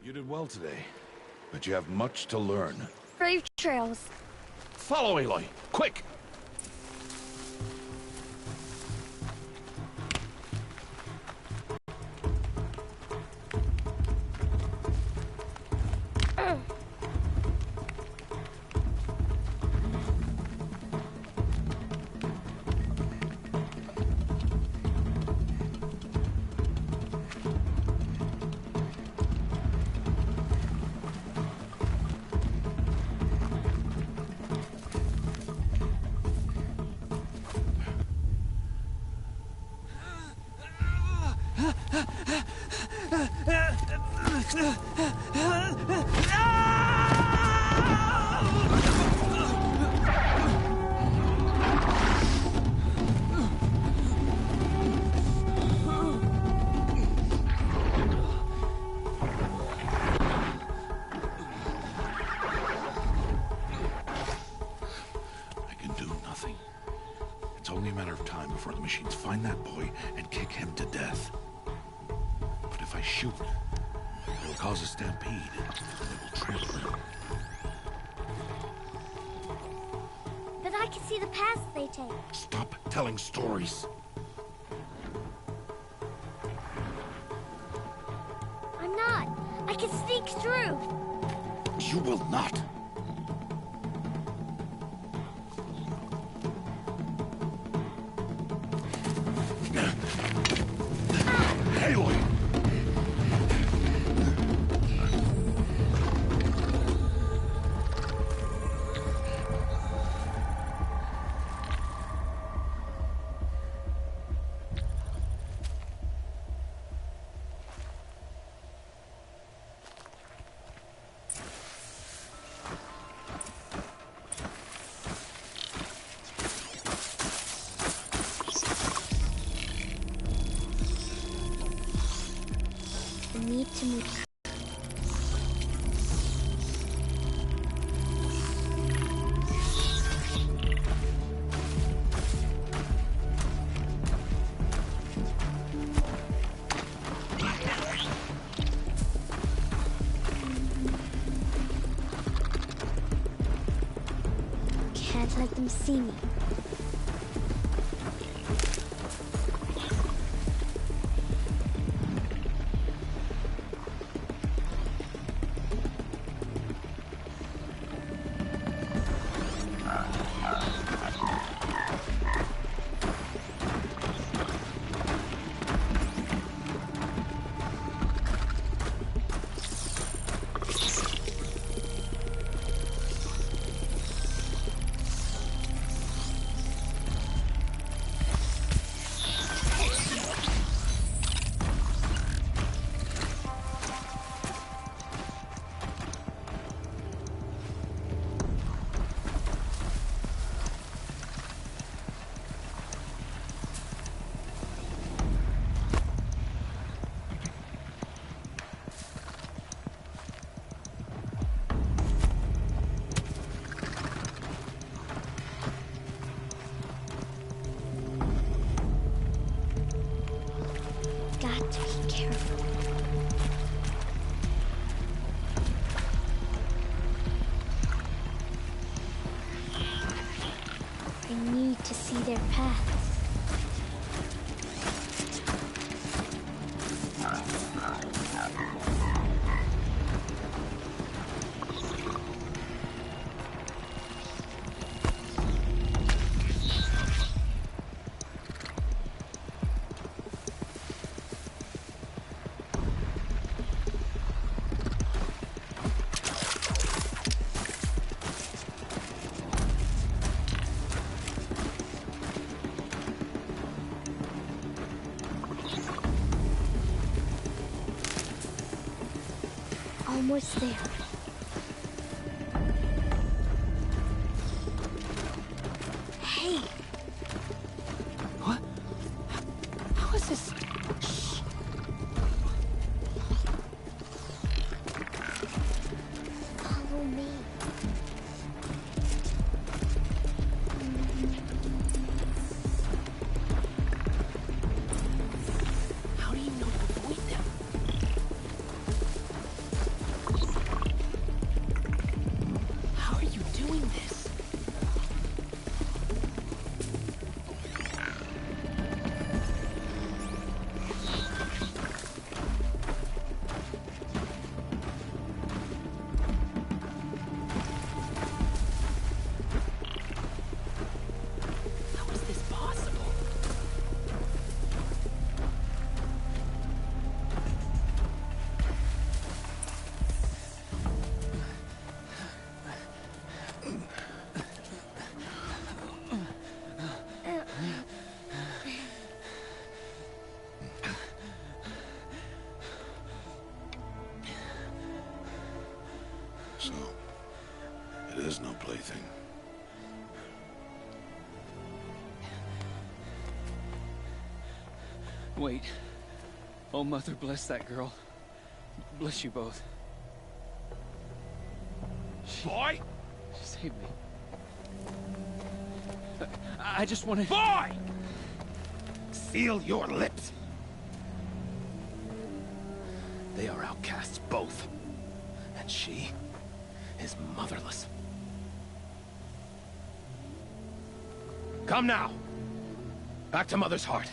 You did well today, but you have much to learn. Brave trails. Follow Aloy, quick! It's only a matter of time before the machines find that boy and kick him to death. But if I shoot, it will cause a stampede, and it will trample him. But I can see the paths they take. Stop telling stories. I'm not. I can sneak through. You will not. Aloy! Need to move. Can't let them see me. Got to be careful. I need to see their paths. Almost there. Hey! What? How is this? Shh. Follow me. How do you know to avoid them? So, it is no plaything. Wait. Oh, Mother, bless that girl. Bless you both. Boy! She saved me. I just wanted... Boy! Seal your lips. They are outcasts, both. And she is motherless. Come now! Back to Mother's heart.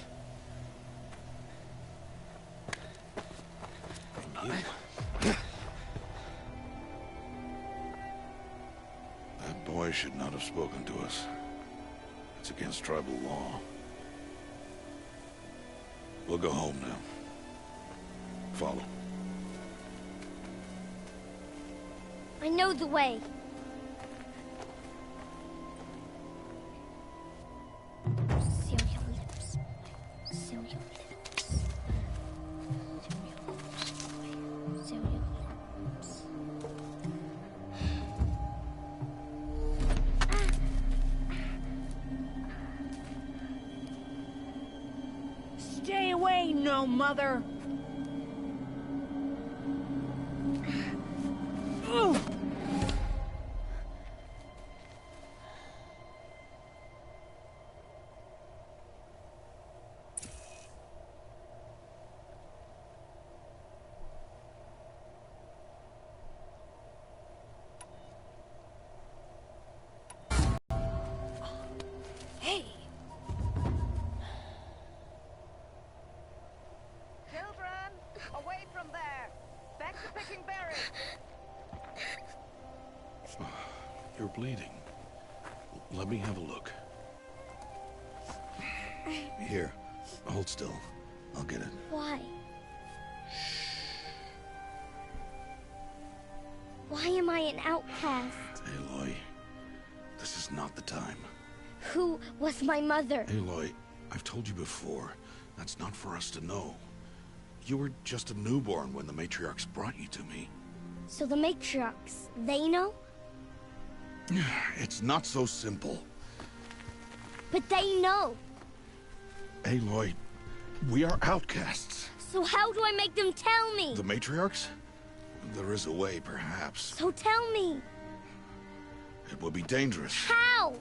That boy should not have spoken to us. It's against tribal law. We'll go home now. Follow. I know the way. Seal your lips. Seal your lips. Seal your lips. Seal your lips. Stay away, no mother. Hey. Children, away from there. Back to picking berries. You're bleeding. Let me have a look. Here, hold still. I'll get it. Why? Why am I an outcast? Aloy, this is not the time. Who was my mother? Aloy, I've told you before, that's not for us to know. You were just a newborn when the matriarchs brought you to me. So the matriarchs, they know? It's not so simple. But they know. Aloy, we are outcasts. So how do I make them tell me? The matriarchs? There is a way, perhaps. So tell me. It would be dangerous. How?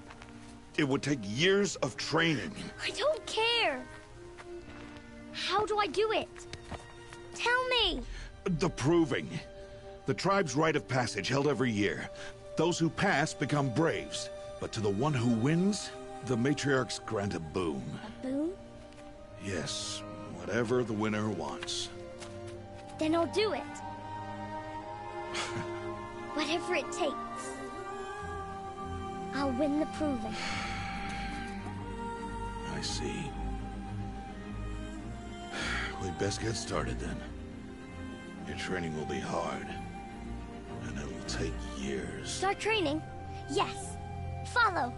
It would take years of training. I don't care. How do I do it? Tell me. The proving. The tribe's rite of passage held every year. Those who pass become braves. But to the one who wins, the matriarchs grant a boon. A boon? Yes, whatever the winner wants. Then I'll do it. Whatever it takes. I'll win the proving. I see. We'd best get started then. Your training will be hard. And it'll take years. Start training? Yes. Follow.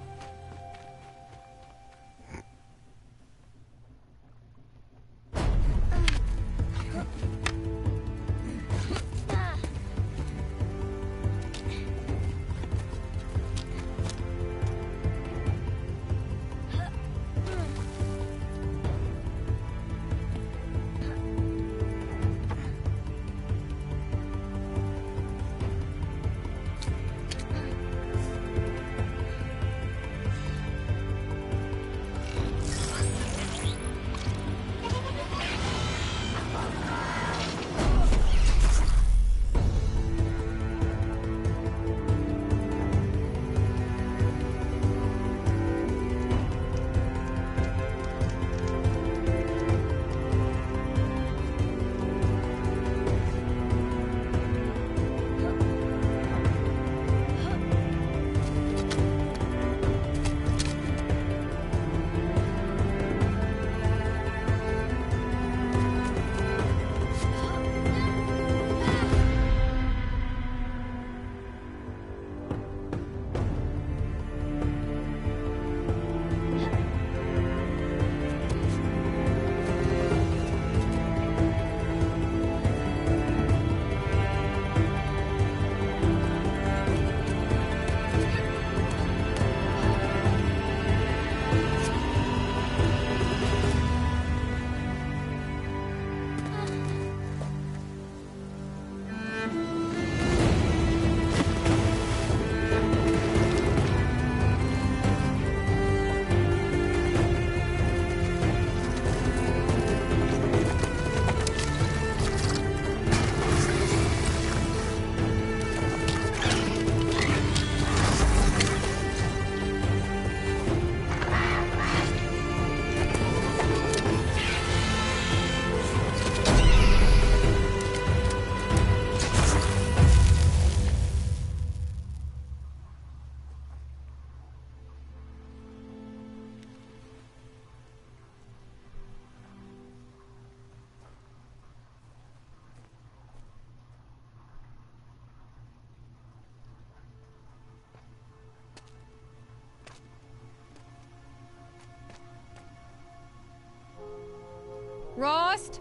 Rost?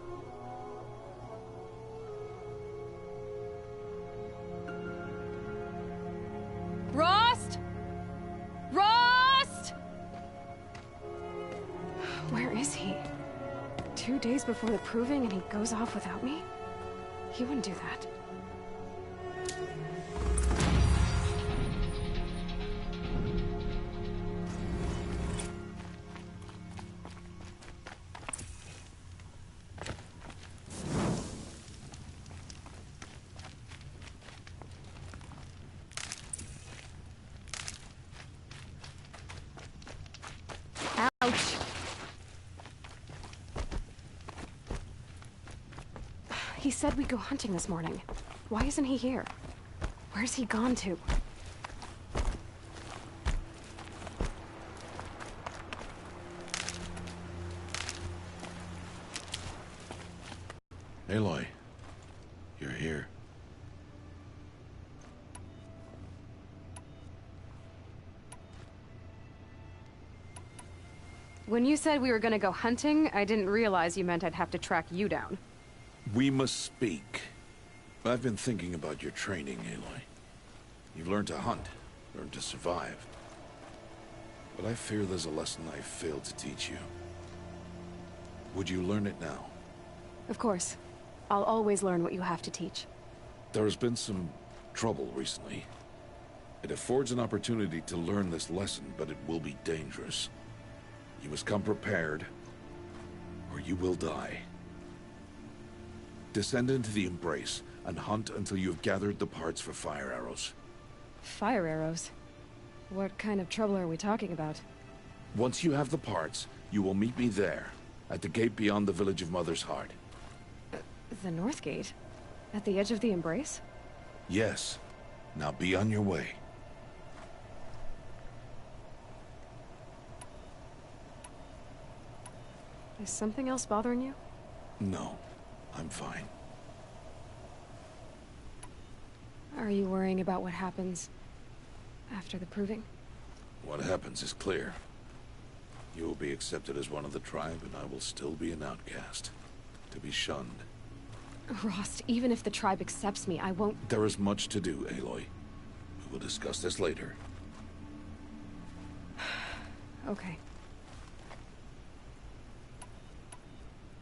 Rost? Rost? Where is he? 2 days before the proving and he goes off without me? He wouldn't do that. Ouch. He said we'd go hunting this morning. Why isn't he here? Where's he gone to? Aloy, you're here. When you said we were gonna go hunting, I didn't realize you meant I'd have to track you down. We must speak. I've been thinking about your training, Aloy. You've learned to hunt, learned to survive. But I fear there's a lesson I failed to teach you. Would you learn it now? Of course. I'll always learn what you have to teach. There has been some trouble recently. It affords an opportunity to learn this lesson, but it will be dangerous. You must come prepared, or you will die. Descend into the Embrace, and hunt until you have gathered the parts for fire arrows. Fire arrows? What kind of trouble are we talking about? Once you have the parts, you will meet me there, at the gate beyond the village of Mother's Heart. The North Gate? At the edge of the Embrace? Yes. Now be on your way. Is something else bothering you? No, I'm fine. Are you worrying about what happens after the proving? What happens is clear. You will be accepted as one of the tribe, and I will still be an outcast. To be shunned. Rost, even if the tribe accepts me, I won't... There is much to do, Aloy. We will discuss this later. Okay.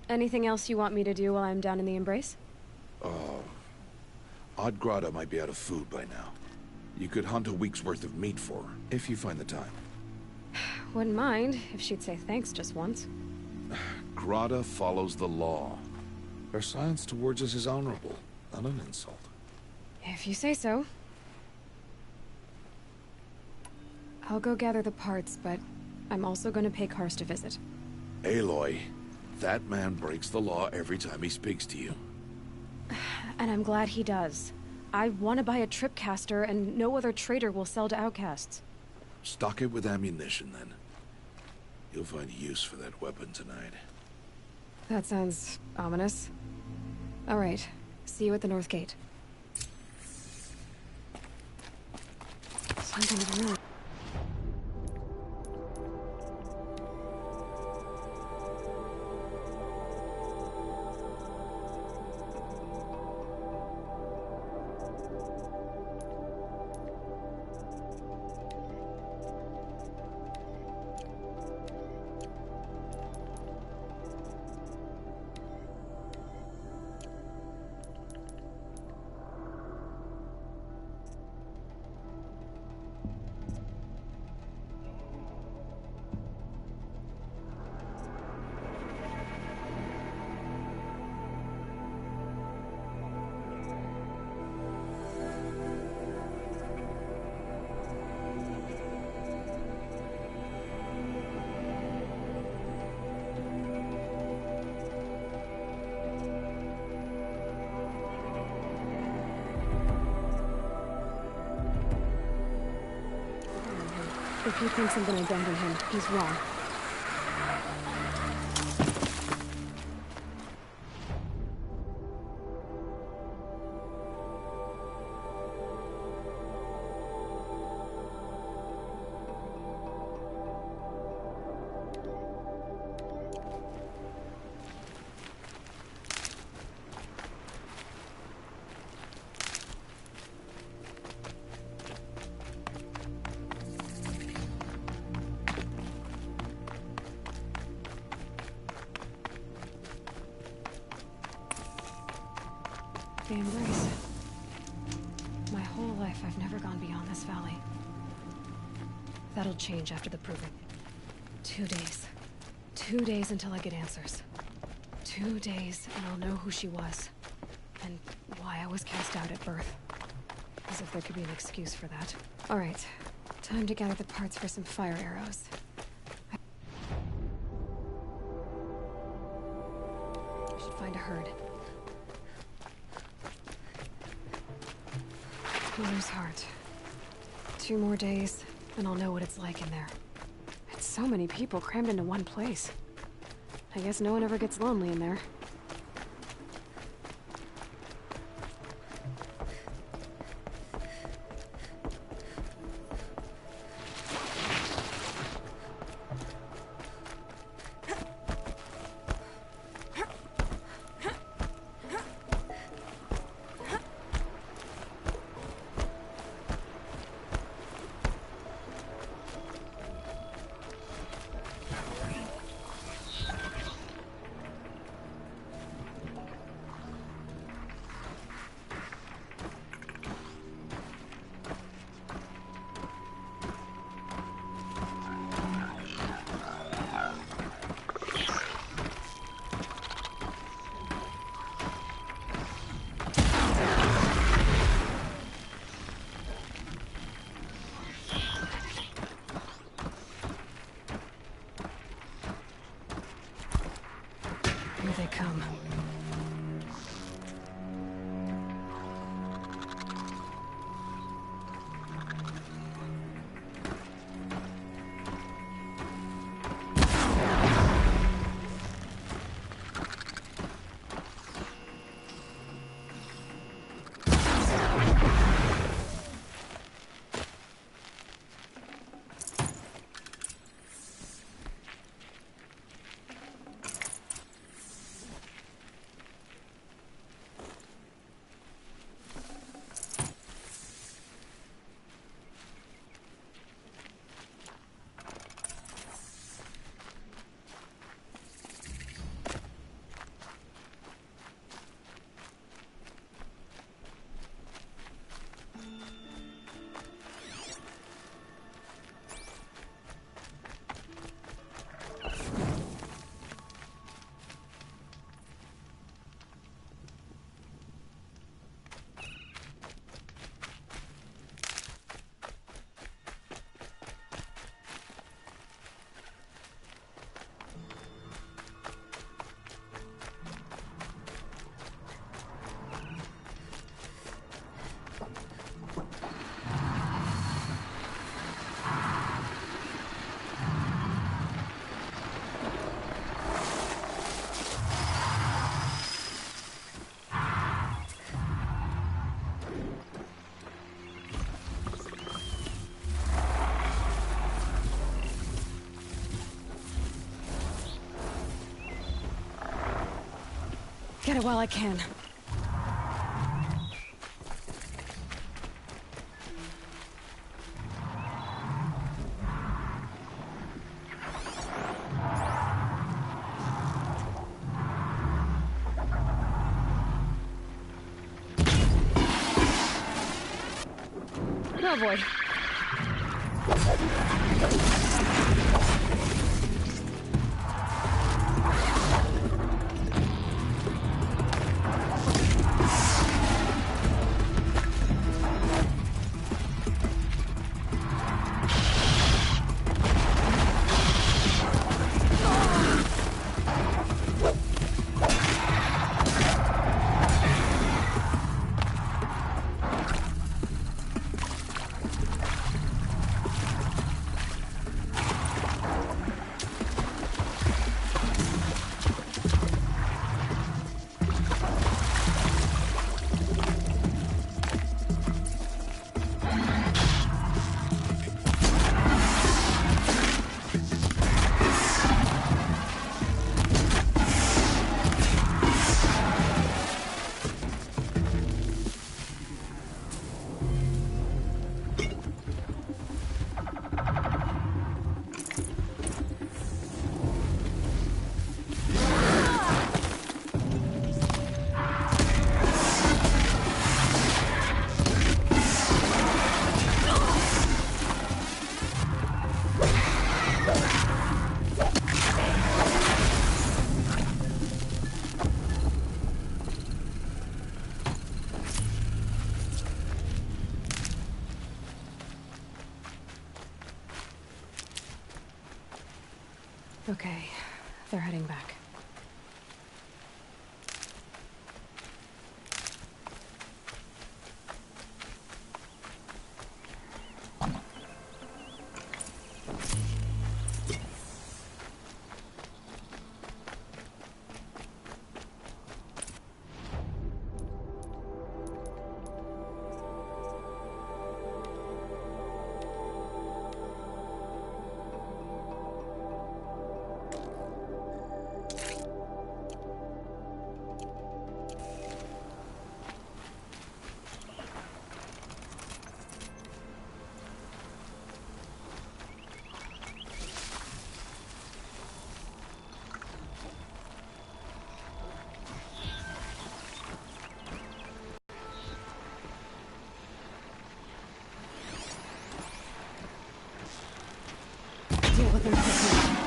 Anything else you want me to do while I'm down in the Embrace? Odd Grata might be out of food by now. You could hunt a week's worth of meat for her, if you find the time. Wouldn't mind if she'd say thanks just once. Grata follows the law. Her silence towards us is honorable, not an insult. If you say so. I'll go gather the parts, but I'm also going to pay Karst a visit. Aloy, that man breaks the law every time he speaks to you. And I'm glad he does. I want to buy a tripcaster, and no other trader will sell to outcasts. Stock it with ammunition, then. You'll find use for that weapon tonight. That sounds ominous. All right. See you at the North Gate. Something's wrong. If he thinks I'm gonna abandon him, he's wrong. the embrace. My whole life, I've never gone beyond this valley. That'll change after the proving. 2 days. 2 days until I get answers. 2 days, and I'll know who she was. And why I was cast out at birth. As if there could be an excuse for that. Alright, time to gather the parts for some fire arrows. I should find a herd. Mother's heart. 2 more days, and I'll know what it's like in there. It's so many people crammed into one place. I guess no one ever gets lonely in there. Here they come. Get it while I can. Oh boy. Okay, they're heading back. Deal with them quickly.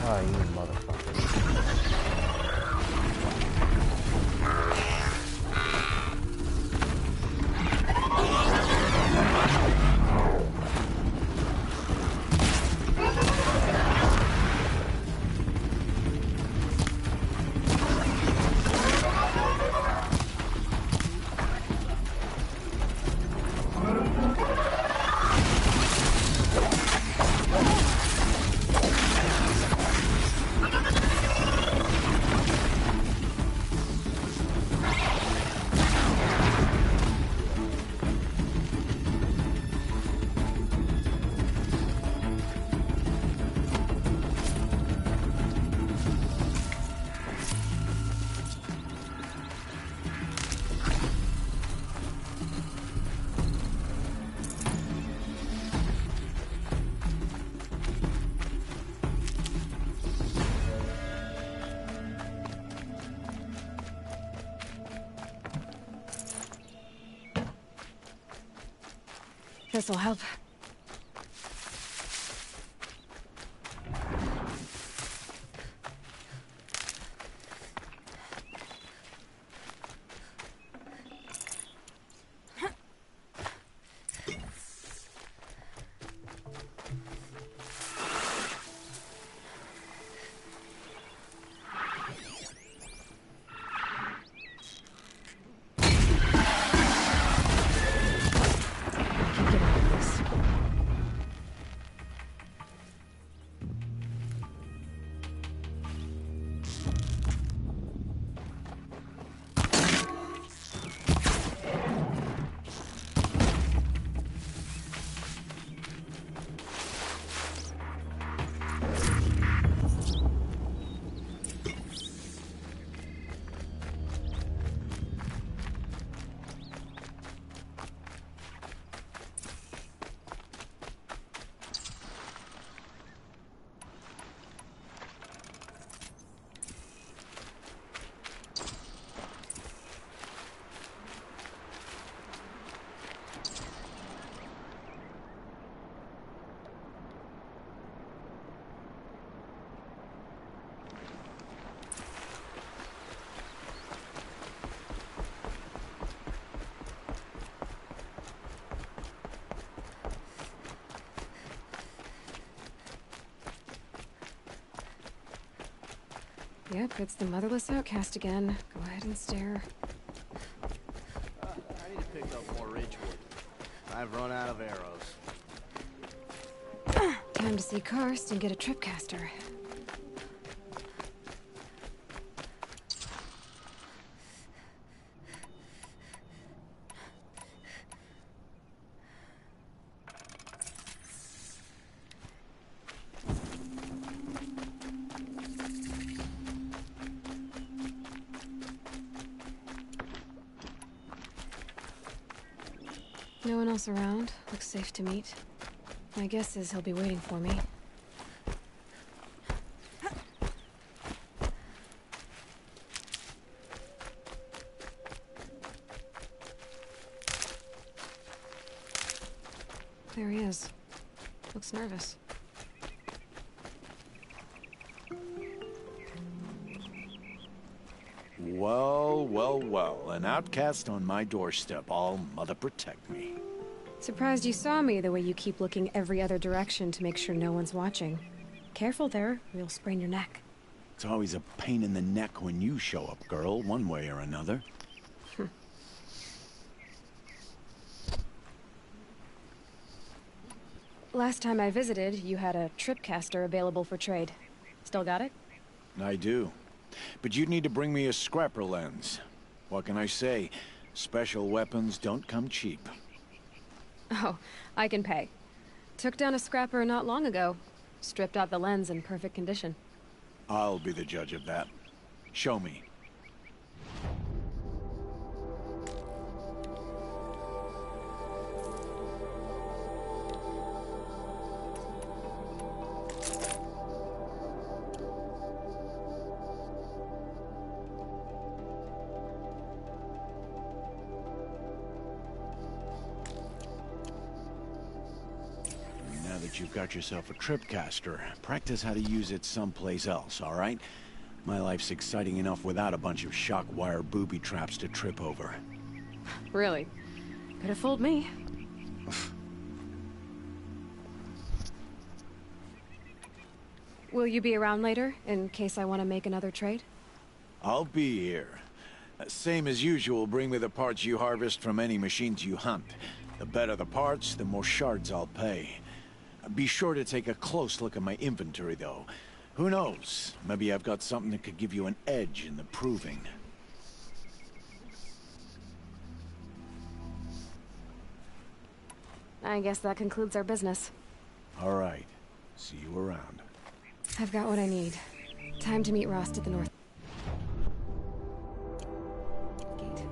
Oh, you motherfucker. This'll help. Keep getting at this. Yep, it's the motherless outcast again. Go ahead and stare. I need to pick up more ridgewood. I've run out of arrows. Time to see Karst and get a tripcaster. No one else around. Looks safe to meet. My guess is he'll be waiting for me. There he is. Looks nervous. Well, well, well. An outcast on my doorstep. All mother protect me. Surprised you saw me the way you keep looking every other direction to make sure no one's watching. Careful there, or you'll sprain your neck. It's always a pain in the neck when you show up, girl, one way or another. Last time I visited, you had a tripcaster available for trade. Still got it? I do. But you'd need to bring me a scrapper lens. What can I say? Special weapons don't come cheap. Oh, I can pay. Took down a scrapper not long ago. Stripped out the lens in perfect condition. I'll be the judge of that. Show me. Now that you've got yourself a tripcaster, practice how to use it someplace else, all right? My life's exciting enough without a bunch of shock wire booby traps to trip over. Really? Could have fooled me. Will you be around later, in case I want to make another trade? I'll be here. Same as usual, bring me the parts you harvest from any machines you hunt. The better the parts, the more shards I'll pay. Be sure to take a close look at my inventory, though. Who knows? Maybe I've got something that could give you an edge in the proving. I guess that concludes our business. All right. See you around. I've got what I need. Time to meet Rost at the north gate.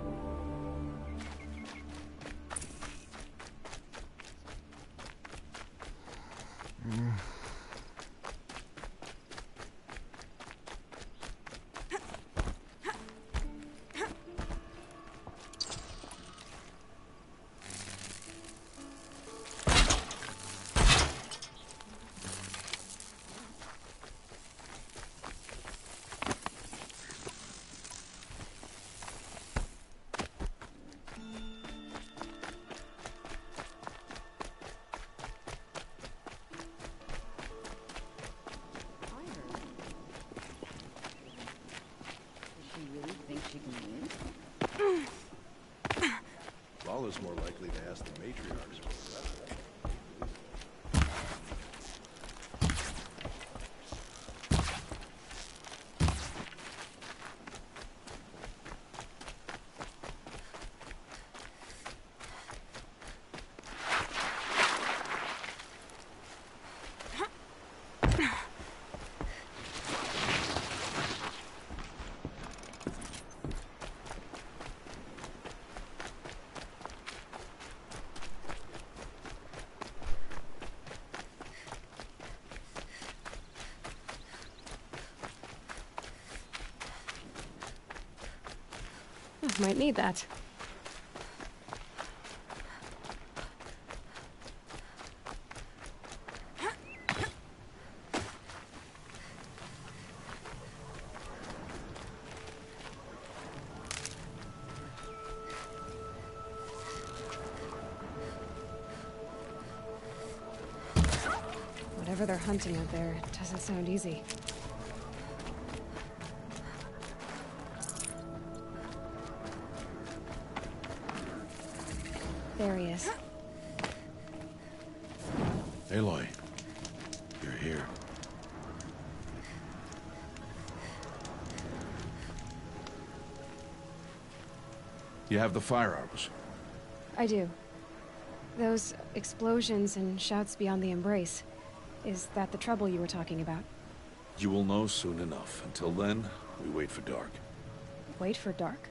Lala's more likely to ask the matriarchs for that. Might need that. Whatever they're hunting out there, it doesn't sound easy. There he is. Aloy, you're here. You have the firearms. I do. Those explosions and shouts beyond the embrace. Is that the trouble you were talking about? You will know soon enough. Until then, we wait for dark. Wait for dark?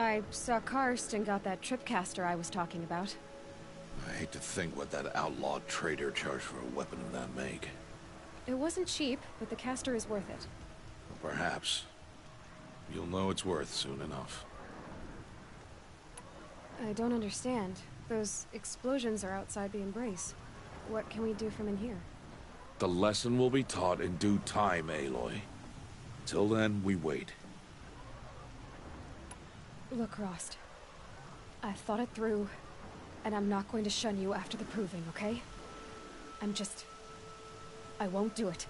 I saw Karst and got that tripcaster I was talking about. I hate to think what that outlawed trader charged for a weapon of that make. It wasn't cheap, but the caster is worth it. Well, perhaps. You'll know it's worth soon enough. I don't understand. Those explosions are outside the Embrace. What can we do from in here? The lesson will be taught in due time, Aloy. Till then, we wait. Look, Rost. I've thought it through, and I'm not going to shun you after the proving, okay? I won't do it.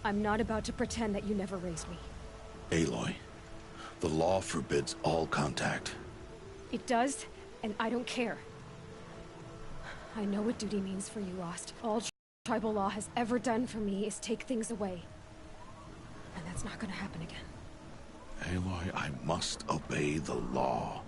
I'm not about to pretend that you never raised me. Aloy, the law forbids all contact. It does, and I don't care. I know what duty means for you, Rost. All tribal law has ever done for me is take things away. And that's not gonna happen again. Aloy, I must obey the law.